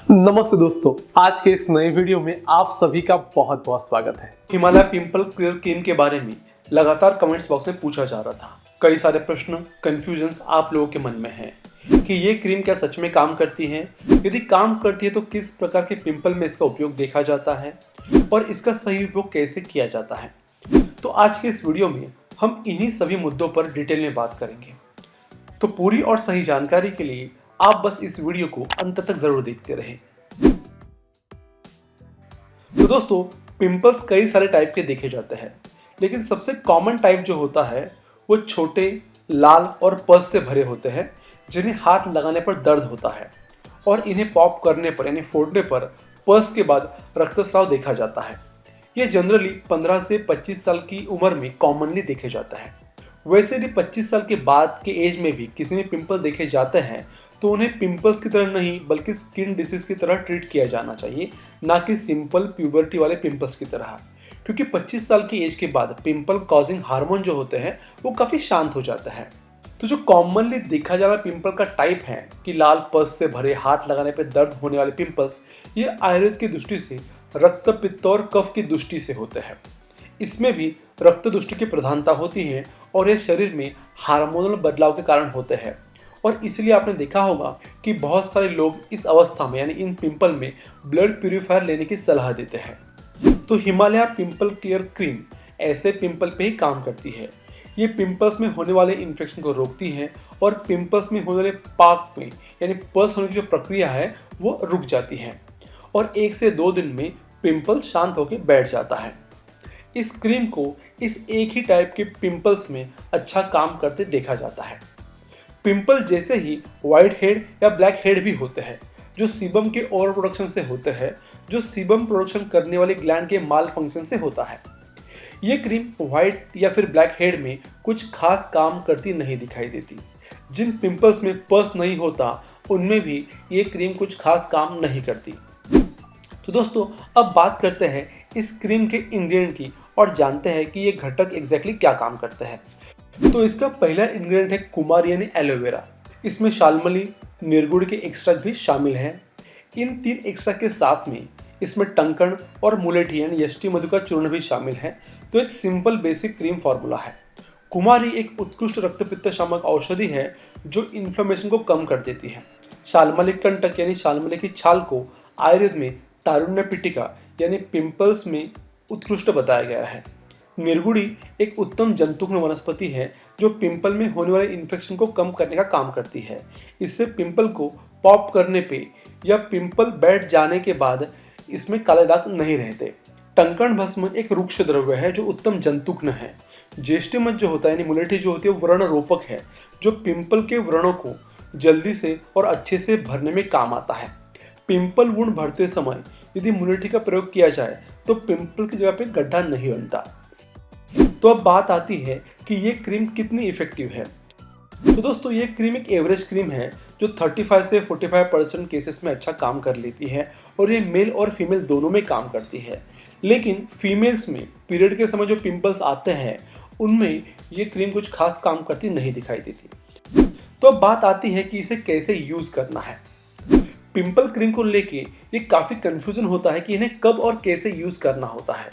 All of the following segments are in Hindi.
नमस्ते दोस्तों, आज के इस नए वीडियो में आप सभी का बहुत बहुत स्वागत है। हिमालय पिंपल क्लियर क्रीम के बारे में लगातार कमेंट्स बॉक्स में पूछा जा रहा था। कई सारे प्रश्न, कंफ्यूजन्स आप लोगों के मन में हैं कि ये क्रीम क्या सच में काम करती है, यदि काम करती है तो किस प्रकार के पिंपल में इसका उपयोग देखा जाता है और इसका सही उपयोग कैसे किया जाता है। तो आज के इस वीडियो में हम इन्हीं सभी मुद्दों पर डिटेल में बात करेंगे। तो पूरी और सही जानकारी के लिए आप बस इस वीडियो को अंत तक जरूर देखते रहें। तो दोस्तों, पिंपल्स कई सारे टाइप के देखे जाते हैं, लेकिन सबसे कॉमन टाइप जो होता है वो छोटे, लाल और पस से भरे होते हैं, जिन्हें हाथ लगाने पर दर्द होता है और इन्हें पॉप करने पर यानी फोड़ने पर पस के बाद रक्तस्राव देखा जाता है। ये जनरली 15 से 25 साल की उम्र में कॉमनली देखे जाता है। वैसे यदि 25 साल के बाद के एज में भी किसी में पिंपल देखे जाते हैं तो उन्हें पिंपल्स की तरह नहीं बल्कि स्किन डिसीज की तरह ट्रीट किया जाना चाहिए, ना कि सिंपल प्यूबर्टी वाले पिंपल्स की तरह। क्योंकि 25 साल की एज के बाद पिंपल कॉजिंग हार्मोन जो होते हैं वो काफ़ी शांत हो जाता है। तो जो कॉमनली देखा जा रहा पिंपल का टाइप है कि लाल पस से भरे हाथ लगाने पर दर्द होने वाले पिंपल्स, ये आयुर्वेद की दृष्टि से रक्त, पित्त और कफ की दृष्टि से होते हैं। इसमें भी रक्त दुष्टि की प्रधानता होती है और ये शरीर में हार्मोनल बदलाव के कारण होते हैं और इसलिए आपने देखा होगा कि बहुत सारे लोग इस अवस्था में यानी इन पिंपल में ब्लड प्यूरिफायर लेने की सलाह देते हैं। तो हिमालय पिंपल क्लियर क्रीम ऐसे पिंपल पे ही काम करती है। ये पिंपल्स में होने वाले इन्फेक्शन को रोकती है और पिंपल्स में होने वाले पाक में यानी पस होने की जो प्रक्रिया है वो रुक जाती है और 1 से 2 दिन में पिंपल शांत होकर बैठ जाता है। इस क्रीम को इस एक ही टाइप के पिंपल्स में अच्छा काम करते देखा जाता है। पिंपल जैसे ही वाइट हेड या ब्लैक हेड भी होते हैं, जो सीबम के ओवर प्रोडक्शन से होते हैं, जो सीबम प्रोडक्शन करने वाले ग्लैंड के माल फंक्शन से होता है। ये क्रीम वाइट या फिर ब्लैक हेड में कुछ खास काम करती नहीं दिखाई देती। जिन पिंपल्स में पस नहीं होता उनमें भी ये क्रीम कुछ खास काम नहीं करती। तो दोस्तों, अब बात करते हैं इस क्रीम के इंग्रेडिएंट की और जानते हैं कि ये घटक एग्जैक्टली क्या काम करते हैं। तो इसका पहला इंग्रेडिएंट है कुमार यानी एलोवेरा। इसमें शालमली, निर्गुड़ के एक्सट्रैक्ट भी शामिल हैं। इन 3 एक्सट्रैक्ट के साथ में इसमें टंकण और मुलेठी यानी यष्टि मधु का चूर्ण भी शामिल है। तो एक सिंपल बेसिक क्रीम फार्मूला है। कुमारी एक उत्कृष्ट रक्तपित्त शामक औषधि है जो इन्फ्लेमेशन को कम कर देती है। शालमली कंटक यानी शालमली की छाल को आयुर्वेद में तारुण्य पिटिका यानी पिंपल्स में उत्कृष्ट बताया गया है। निर्गुड़ी एक उत्तम जंतुघ्न वनस्पति है जो पिंपल में होने वाले इन्फेक्शन को कम करने का काम करती है। इससे पिंपल को पॉप करने पे या पिंपल बैठ जाने के बाद इसमें काले दाग नहीं रहते। टंकण भस्म एक रुक्ष द्रव्य है जो उत्तम जंतुघ्न है। ज्येष्ठिमध जो होता है यानी मुलेठी जो होती है व्रण रोपक है जो पिंपल के व्रणों को जल्दी से और अच्छे से भरने में काम आता है। पिंपल वुंड भरते समय यदि मुलेठी का प्रयोग किया जाए तो पिंपल की जगह पे गड्ढा नहीं बनता। तो अब बात आती है कि ये क्रीम कितनी इफेक्टिव है। तो दोस्तों, ये क्रीम एक एवरेज क्रीम है जो 35 से 45% केसेस में अच्छा काम कर लेती है और ये मेल और फीमेल दोनों में काम करती है। लेकिन फीमेल्स में पीरियड के समय जो पिंपल्स आते हैं उनमें ये क्रीम कुछ खास काम करती नहीं दिखाई देती। तो अब बात आती है कि इसे कैसे यूज़ करना है। पिंपल क्रीम को लेके ये काफ़ी कन्फ्यूजन होता है कि इन्हें कब और कैसे यूज़ करना होता है,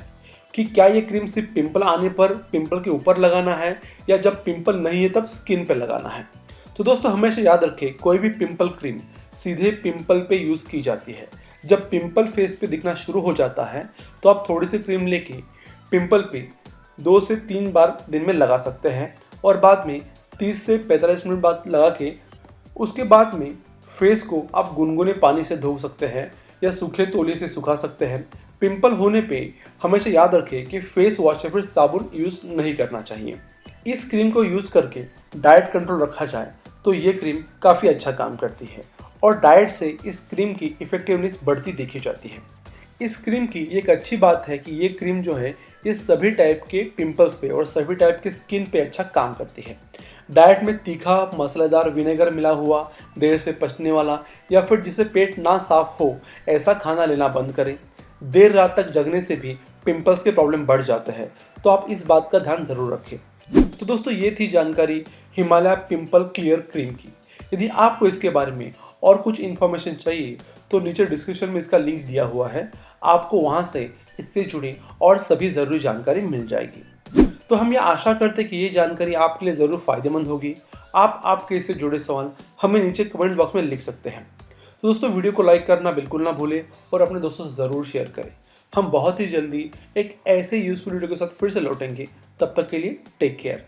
कि क्या ये क्रीम सिर्फ पिंपल आने पर पिंपल के ऊपर लगाना है या जब पिंपल नहीं है तब स्किन पे लगाना है। तो दोस्तों, हमेशा याद रखें, कोई भी पिंपल क्रीम सीधे पिंपल पे यूज़ की जाती है। जब पिंपल फेस पे दिखना शुरू हो जाता है तो आप थोड़ी सी क्रीम लेके पिंपल पे 2 से 3 बार दिन में लगा सकते हैं और बाद में 30 से 45 मिनट बाद लगा के उसके बाद में फेस को आप गुनगुने पानी से धो सकते हैं या सूखे तौलिए से सुखा सकते हैं। पिंपल होने पे हमेशा याद रखें कि फेस वॉश या फिर साबुन यूज़ नहीं करना चाहिए। इस क्रीम को यूज़ करके डाइट कंट्रोल रखा जाए तो ये क्रीम काफ़ी अच्छा काम करती है और डाइट से इस क्रीम की इफेक्टिवनेस बढ़ती देखी जाती है। इस क्रीम की एक अच्छी बात है कि ये क्रीम जो है ये सभी टाइप के पिंपल्स पे और सभी टाइप के स्किन पे अच्छा काम करती है। डाइट में तीखा, मसालेदार, विनेगर मिला हुआ, देर से पचने वाला या फिर जिसे पेट ना साफ हो ऐसा खाना लेना बंद करें। देर रात तक जगने से भी पिंपल्स के प्रॉब्लम बढ़ जाते हैं, तो आप इस बात का ध्यान ज़रूर रखें। तो दोस्तों, ये थी जानकारी हिमालय पिंपल क्लियर क्रीम की। यदि आपको इसके बारे में और कुछ इन्फॉर्मेशन चाहिए तो नीचे डिस्क्रिप्शन में इसका लिंक दिया हुआ है, आपको वहाँ से इससे जुड़ी और सभी ज़रूरी जानकारी मिल जाएगी। तो हम ये आशा करते हैं कि ये जानकारी आपके लिए ज़रूर फ़ायदेमंद होगी। आप आपके इससे जुड़े सवाल हमें नीचे कमेंट बॉक्स में लिख सकते हैं। तो दोस्तों, वीडियो को लाइक करना बिल्कुल ना भूलें और अपने दोस्तों से ज़रूर शेयर करें। हम बहुत ही जल्दी एक ऐसे यूज़फुल वीडियो के साथ फिर से लौटेंगे। तब तक के लिए टेक केयर।